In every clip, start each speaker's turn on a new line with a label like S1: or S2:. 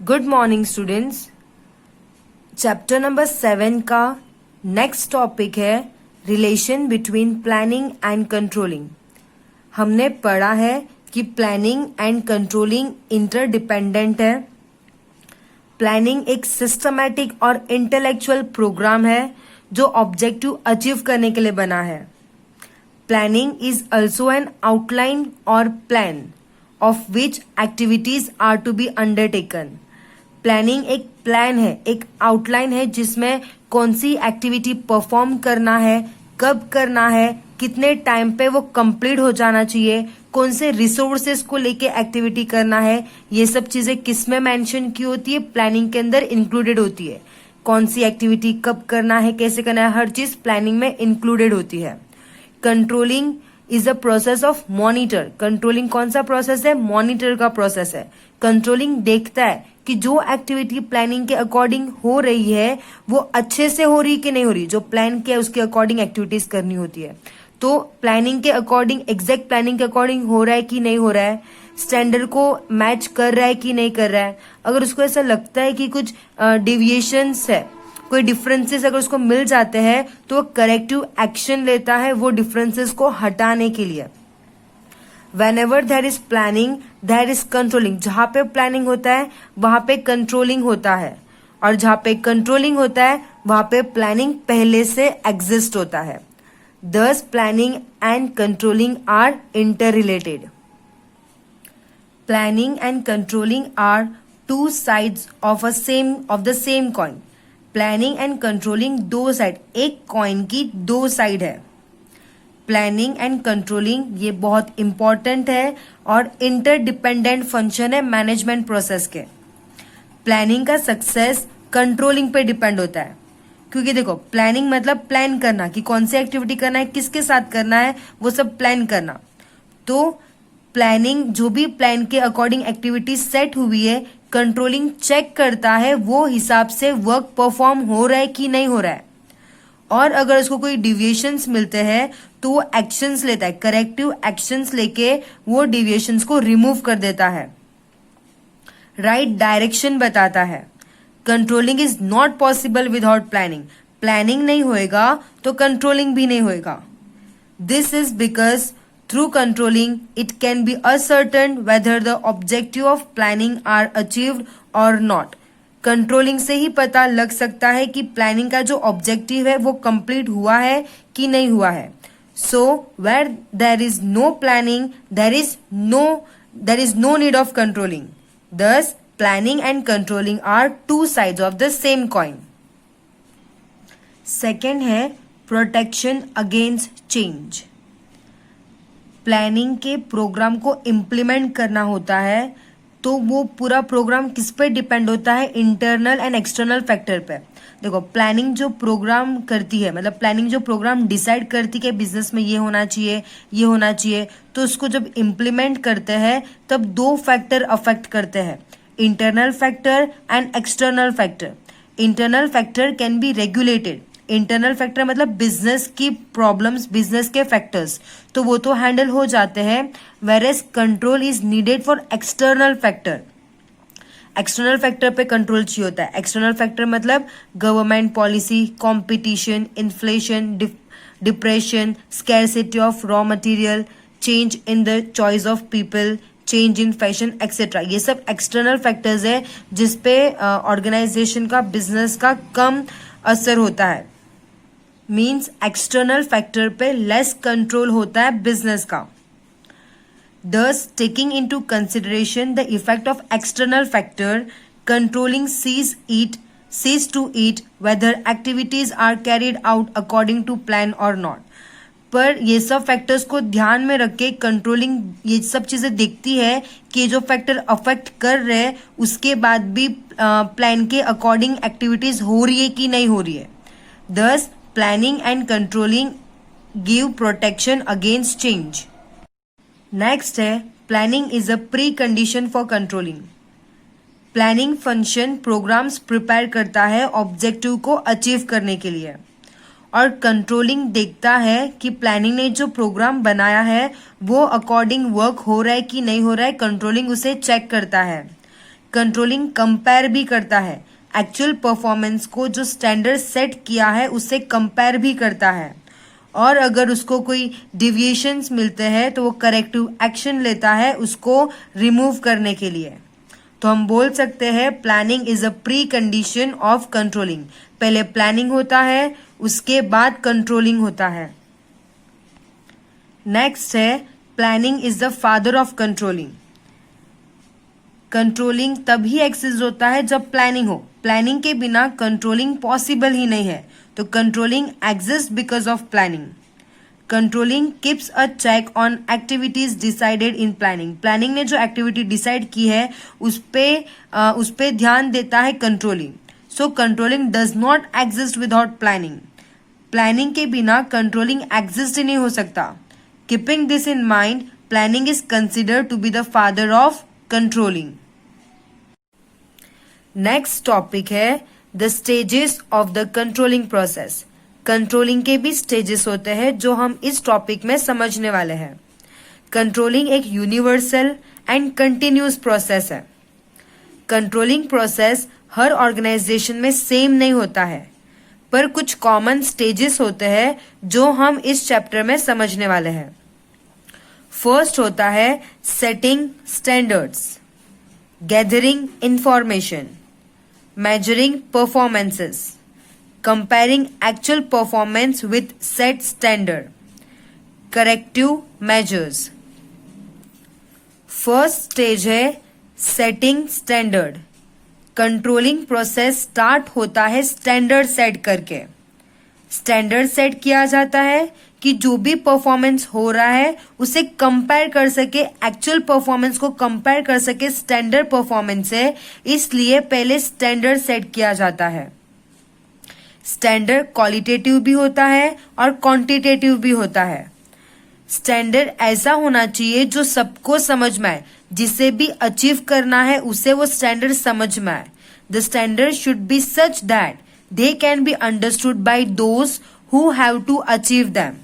S1: Good morning students. Chapter number 7 का next topic है relation between planning and controlling. हमने पढ़ा है कि प्लानिंग एंड कंट्रोलिंग इंटरडिपेंडेंट है। प्लानिंग एक सिस्टमैटिक और इंटेलेक्चुअल प्रोग्राम है जो ऑब्जेक्टिव अचीव करने के लिए बना है। Planning is also an outline और plan of which activities are to be undertaken. Planning एक प्लान है, एक आउटलाइन है जिसमें कौन सी एक्टिविटी परफॉर्म करना है, कब करना है, कितने टाइम पे वो कंप्लीट हो जाना चाहिए, कौन से रिसोर्सेस को लेके एक्टिविटी करना है, ये सब चीजें किस में मेंशन की होती है, प्लानिंग के अंदर इंक्लूडेड होती है। कौन सी एक्टिविटी कब करना है, कैसे करना है, हर चीज प्लानिंग में इंक्लूडेड होती है। Controlling is a process of monitor. Controlling कौन सा प्रोसेस है? मॉनिटर का प्रोसेस है। कंट्रोलिंग देखता है कि जो एक्टिविटी प्लानिंग के अकॉर्डिंग हो रही है वो अच्छे से हो रही कि नहीं हो रही। जो प्लान किया उसके अकॉर्डिंग एक्टिविटीज करनी होती है, तो प्लानिंग के अकॉर्डिंग, एग्जैक्ट प्लानिंग के अकॉर्डिंग हो रहा है कि नहीं हो रहा है, स्टैंडर्ड को मैच कर रहा है कि नहीं कर रहा है। अगर उसको ऐसा लगता है कि कुछ डिविएशंस है, कोई डिफरेंसेस अगर उसको मिल जाते हैं तो वो करेक्टिव एक्शन लेता है वो डिफरेंसेस को हटाने के लिए। Whenever there is planning, there is controlling। जहां पे प्लानिंग होता है वहां पे कंट्रोलिंग होता है, और जहां पे कंट्रोलिंग होता है वहां पे प्लानिंग पहले से एग्जिस्ट होता है। Thus planning and controlling are interrelated। Planning and controlling are two sides of the same coin। Planning and controlling दो साइड, एक कॉइन की दो साइड है। प्लानिंग एंड कंट्रोलिंग ये बहुत इंपॉर्टेंट है और इंटरडिपेंडेंट फंक्शन है मैनेजमेंट प्रोसेस के। प्लानिंग का सक्सेस कंट्रोलिंग पे डिपेंड होता है, क्योंकि देखो प्लानिंग मतलब प्लान करना कि कौन सी एक्टिविटी करना है, किसके साथ करना है, वो सब प्लान करना। तो प्लानिंग जो भी प्लान के अकॉर्डिंग एक्टिविटी सेट हुई है, कंट्रोलिंग चेक करता है वो हिसाब से वर्क परफॉर्म हो रहा है कि नहीं हो रहा है। और अगर उसको कोई डिविएशंस मिलते हैं तो वो एक्शंस लेता है, करेक्टिव एक्शंस लेके वो डिविएशंस को रिमूव कर देता है, राइट डायरेक्शन बताता है। Controlling is not possible without planning. Planning नहीं होएगा तो कंट्रोलिंग भी नहीं होएगा। This is because through controlling it can be uncertain whether the objective of planning are achieved or not। Controlling से ही पता लग सकता है कि प्लानिंग का जो ऑब्जेक्टिव है वो कंप्लीट हुआ है कि नहीं हुआ है। So where there is no planning there is no need of controlling. Thus planning and controlling are two sides of the same coin. Second है प्रोटेक्शन अगेंस्ट चेंज। प्लानिंग के प्रोग्राम को इम्प्लीमेंट करना होता है तो वो पूरा प्रोग्राम किस पे डिपेंड होता है? इंटरनल एंड एक्सटर्नल फैक्टर पे। देखो प्लानिंग जो प्रोग्राम करती है, मतलब प्लानिंग जो प्रोग्राम डिसाइड करती है कि बिजनेस में ये होना चाहिए, ये होना चाहिए, तो उसको जब इम्प्लीमेंट करते हैं तब दो फैक्टर अफेक्ट करते हैं, internal factor and external factor. Internal factor can be regulated. Internal factor मतलब बिजनेस की प्रॉब्लम्स, बिजनेस के फैक्टर्स, तो वो तो हैंडल हो जाते हैं। Whereas control is needed for external factor. External factor पे कंट्रोल चाहिए होता है। एक्सटर्नल फैक्टर मतलब government policy, competition, inflation, depression, scarcity of raw material, change in the choice of people, change in fashion etcetera. ये सब external factors है जिसपे organisation का, बिजनेस का कम असर होता है। मीन्स एक्सटर्नल फैक्टर पे लेस कंट्रोल होता है बिजनेस का। Thus, taking into consideration the effect of external factor, controlling sees to it whether activities are carried out according to plan or not। पर ये सब फैक्टर्स को ध्यान में रख के कंट्रोलिंग ये सब चीजें देखती है कि जो फैक्टर अफेक्ट कर रहे हैं उसके बाद भी प्लान के अकॉर्डिंग एक्टिविटीज हो रही है कि नहीं हो रही है। Thus, planning and controlling give protection against change। Next है planning is a precondition for controlling. Planning function programs prepare करता है ऑब्जेक्टिव को अचीव करने के लिए, और कंट्रोलिंग देखता है कि प्लानिंग ने जो प्रोग्राम बनाया है वो अकॉर्डिंग वर्क हो रहा है कि नहीं हो रहा है। कंट्रोलिंग उसे चेक करता है। कंट्रोलिंग कंपेयर भी करता है, एक्चुअल परफॉर्मेंस को जो स्टैंडर्ड सेट किया है उससे कंपेयर भी करता है, और अगर उसको कोई डिविएशंस मिलते हैं तो वो करेक्टिव एक्शन लेता है उसको रिमूव करने के लिए। तो हम बोल सकते हैं planning is a pre condition of controlling. पहले प्लानिंग होता है, उसके बाद कंट्रोलिंग होता है। नेक्स्ट है planning is the father of controlling. Controlling तभी एग्जिस्ट होता है जब प्लानिंग हो, प्लानिंग के बिना कंट्रोलिंग पॉसिबल ही नहीं है। तो controlling exist because of planning. Controlling keeps a check on activities decided in planning. Planning ने जो एक्टिविटी डिसाइड की है उस पे ध्यान देता है controlling. So controlling does not exist without planning. Planning के बिना कंट्रोलिंग एग्जिस्ट ही नहीं हो सकता। Keeping this in mind, planning is considered to be the father of controlling. Next topic है the stages of the controlling process. Controlling के भी stages होते हैं जो हम इस टॉपिक में समझने वाले हैं। कंट्रोलिंग एक यूनिवर्सल एंड कंटिन्यूस प्रोसेस है। कंट्रोलिंग प्रोसेस हर ऑर्गेनाइजेशन में सेम नहीं होता है, पर कुछ कॉमन स्टेजेस होते हैं जो हम इस चैप्टर में समझने वाले हैं। फर्स्ट होता है setting standards, gathering information, measuring performances, comparing actual performance with set standard, corrective measures. First stage है setting standard. Controlling process start होता है स्टैंडर्ड सेट करके। स्टैंडर्ड सेट किया जाता है कि जो भी परफॉर्मेंस हो रहा है उसे कंपेयर कर सके, एक्चुअल परफॉर्मेंस को कंपेयर कर सके स्टैंडर्ड परफॉर्मेंस से, इसलिए पहले स्टैंडर्ड सेट किया जाता है। स्टैंडर्ड क्वालिटेटिव भी होता है और क्वांटिटेटिव भी होता है। स्टैंडर्ड ऐसा होना चाहिए जो सबको समझ में आए, जिसे भी अचीव करना है उसे वो स्टैंडर्ड समझ में आए। The standard should be such that they can be understood by those who have to achieve them.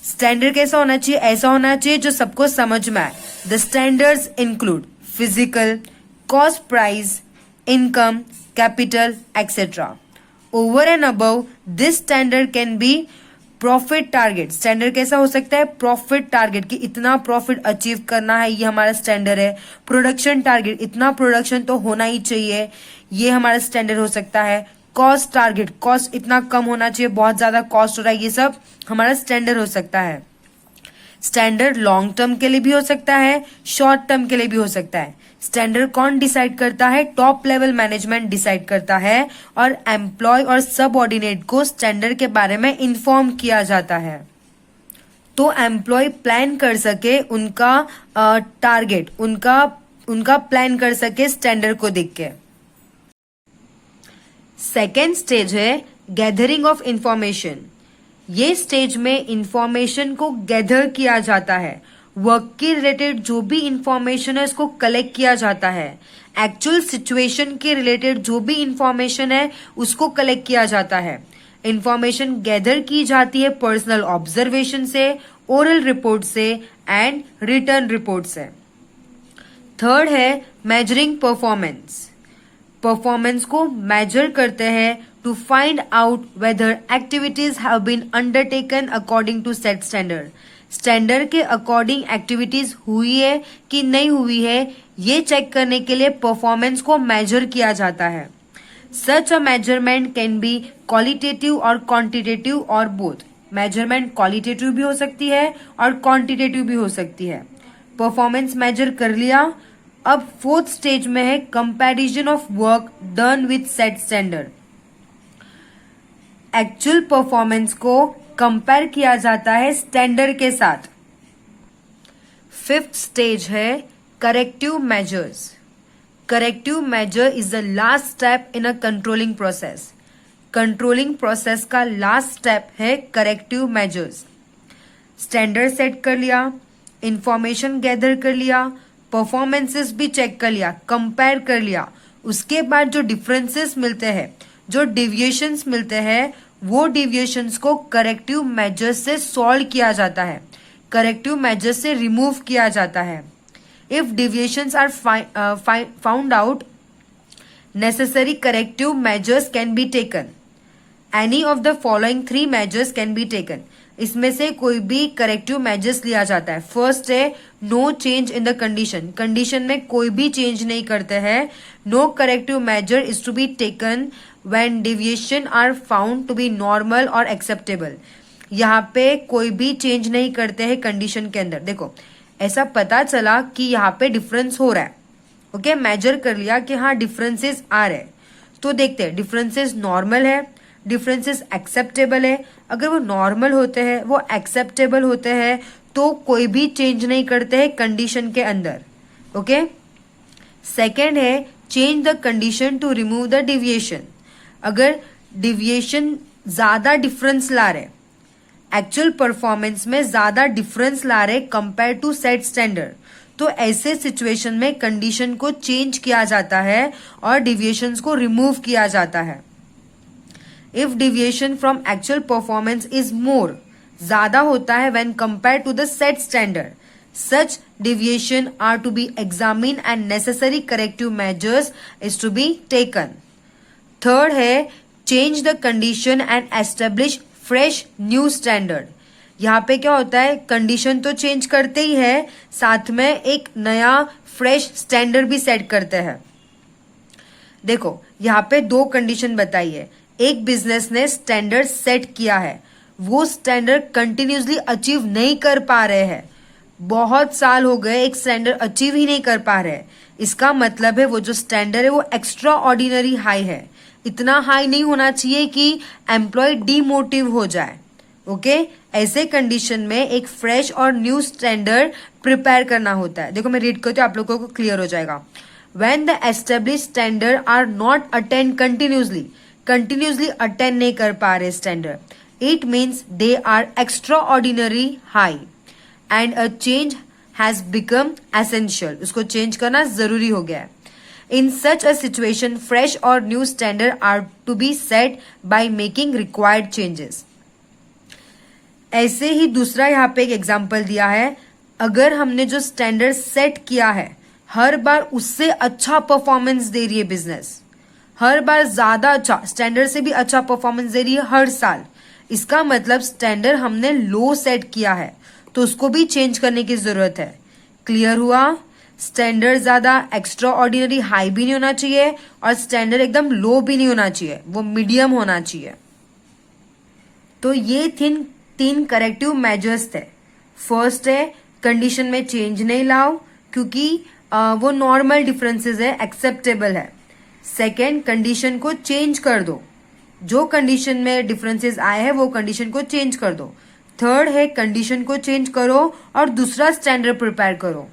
S1: Standard कैसा होना चाहिए? ऐसा होना चाहिए जो सबको समझ में आए। The standards include physical, cost price, income, capital etcetera. Over and above this standard can be profit target. Standard कैसा हो सकता है? प्रॉफिट टारगेट, कि इतना प्रॉफिट अचीव करना है, ये हमारा स्टैंडर्ड है। प्रोडक्शन टारगेट, इतना प्रोडक्शन तो होना ही चाहिए, ये हमारा स्टैंडर्ड हो सकता है। कॉस्ट टारगेट, कॉस्ट इतना कम होना चाहिए, बहुत ज्यादा कॉस्ट हो रहा है, ये सब हमारा स्टैंडर्ड हो सकता है। स्टैंडर्ड लॉन्ग टर्म के लिए भी हो सकता है, शॉर्ट टर्म के लिए भी हो सकता है। स्टैंडर्ड कौन डिसाइड करता है? टॉप लेवल मैनेजमेंट डिसाइड करता है, और एम्प्लॉय और सबऑर्डिनेट को स्टैंडर्ड के बारे में इन्फॉर्म किया जाता है, तो एम्प्लॉय प्लान कर सके उनका टारगेट, उनका प्लान कर सके स्टैंडर्ड को देख के। सेकेंड स्टेज है गैदरिंग ऑफ इंफॉर्मेशन। ये स्टेज में इंफॉर्मेशन को गैदर किया जाता है। वर्क के रिलेटेड जो भी इंफॉर्मेशन है उसको कलेक्ट किया जाता है। एक्चुअल सिचुएशन के रिलेटेड जो भी इंफॉर्मेशन है उसको कलेक्ट किया जाता है। इंफॉर्मेशन गैदर की जाती है पर्सनल ऑब्जर्वेशन से, ओरल रिपोर्ट से एंड रिटर्न रिपोर्ट से। थर्ड है मेजरिंग परफॉर्मेंस। परफॉर्मेंस को मेजर करते हैं to find out whether activities have been undertaken according to set standard. Standard के अकॉर्डिंग एक्टिविटीज हुई है कि नहीं हुई है, ये चेक करने के लिए परफॉर्मेंस को मेजर किया जाता है। Such a measurement can be qualitative और क्वांटिटेटिव और बोथ। मेजरमेंट क्वालिटेटिव भी हो सकती है और क्वांटिटेटिव भी हो सकती है। परफॉर्मेंस मेजर कर लिया, अब फोर्थ स्टेज में है comparison of work done with set standard. Actual performance को कंपेयर किया जाता है स्टैंडर्ड के साथ। फिफ्थ स्टेज है corrective measures. Corrective measure is the last step in a controlling process. Controlling process का लास्ट स्टेप है करेक्टिव मेजर्स। स्टैंडर्ड सेट कर लिया, इंफॉर्मेशन गैदर कर लिया, परफॉर्मेंसेस भी चेक कर लिया, कंपेयर कर लिया, उसके बाद जो डिफरेंसेस मिलते हैं, जो डिविएशंस मिलते हैं, वो डिविएशंस को करेक्टिव मेजर्स से सॉल्व किया जाता है, करेक्टिव मेजर्स से रिमूव किया जाता है। If deviations are found out, necessary corrective measures can be taken. Any of the following 3 measures can be taken. इसमें से कोई भी करेक्टिव मेजर्स लिया जाता है. फर्स्ट है no change in the condition. Condition में कोई भी चेंज नहीं करते हैं. No corrective measure is to be taken when deviation are found to be normal और एक्सेप्टेबल. यहाँ पे कोई भी चेंज नहीं करते हैं कंडीशन के अंदर. देखो ऐसा पता चला कि यहाँ पे डिफरेंस हो रहा है. ओके, मेजर कर लिया कि हाँ डिफरेंसेस आ रहे हैं, तो देखते हैं डिफरेंसेस नॉर्मल है, डिफरेंसेस एक्सेप्टेबल है. अगर वो नॉर्मल होते हैं, वो एक्सेप्टेबल होते हैं, तो कोई भी चेंज नहीं करते हैं कंडीशन के अंदर. ओके, सेकेंड है change the condition to remove the deviation. अगर डिविएशन ज्यादा डिफरेंस ला रहे, एक्चुअल परफॉर्मेंस में ज्यादा डिफरेंस ला रहे कंपेयर टू सेट स्टैंडर्ड, तो ऐसे सिचुएशन में कंडीशन को चेंज किया जाता है और डिविएशंस को रिमूव किया जाता है. If deviation from actual performance is more, ज्यादा होता है when compare to the set standard, such deviation are to be examine and necessary corrective measures is to be taken. Third है change the condition and establish fresh new standard. यहाँ पे क्या होता है, condition तो चेंज करते ही है, साथ में एक नया फ्रेश स्टैंडर्ड भी सेट करते हैं. देखो यहाँ पे 2 कंडीशन बताई है. एक बिजनेस ने स्टैंडर्ड सेट किया है, वो स्टैंडर्ड कंटिन्यूसली अचीव नहीं कर पा रहे हैं, बहुत साल हो गए एक स्टैंडर्ड अचीव ही नहीं कर पा रहे. इसका मतलब है वो जो स्टैंडर्ड है वो एक्स्ट्रा ऑर्डिनरी हाई है. इतना हाई नहीं होना चाहिए कि एम्प्लॉय डीमोटिव हो जाए. ओके, ऐसे कंडीशन में एक फ्रेश और न्यू स्टैंडर्ड प्रिपेयर करना होता है. देखो मैं रीड करती हूँ, आप लोगों को क्लियर हो जाएगा. When the establish standard are not attend continuously attend नहीं कर पा रहे standard, it means they are extraordinary high and a change has become essential. उसको चेंज करना जरूरी हो गया है. In such a situation fresh और new standard are to be set by making required changes. ऐसे ही दूसरा यहाँ पे एक एग्जाम्पल दिया है. अगर हमने जो स्टैंडर्ड सेट किया है हर बार उससे अच्छा परफॉर्मेंस दे रही है बिजनेस, हर बार ज्यादा अच्छा, स्टैंडर्ड से भी अच्छा परफॉर्मेंस दे रही है हर साल, इसका मतलब स्टैंडर्ड हमने लो सेट किया है, तो उसको भी चेंज करने की जरूरत है. क्लियर हुआ? स्टैंडर्ड ज्यादा एक्स्ट्रा ऑर्डिनरी हाई भी नहीं होना चाहिए और स्टैंडर्ड एकदम लो भी नहीं होना चाहिए, वो मीडियम होना चाहिए. तो ये 3 करेक्टिव मेजर्स थे. फर्स्ट है कंडीशन में चेंज नहीं लाओ क्योंकि वो नॉर्मल डिफरेंसेस है, एक्सेप्टेबल है. सेकेंड, कंडीशन को चेंज कर दो, जो कंडीशन में डिफरेंसेस आए हैं वो कंडीशन को चेंज कर दो. थर्ड है कंडीशन को चेंज करो और दूसरा स्टैंडर्ड प्रिपेयर करो.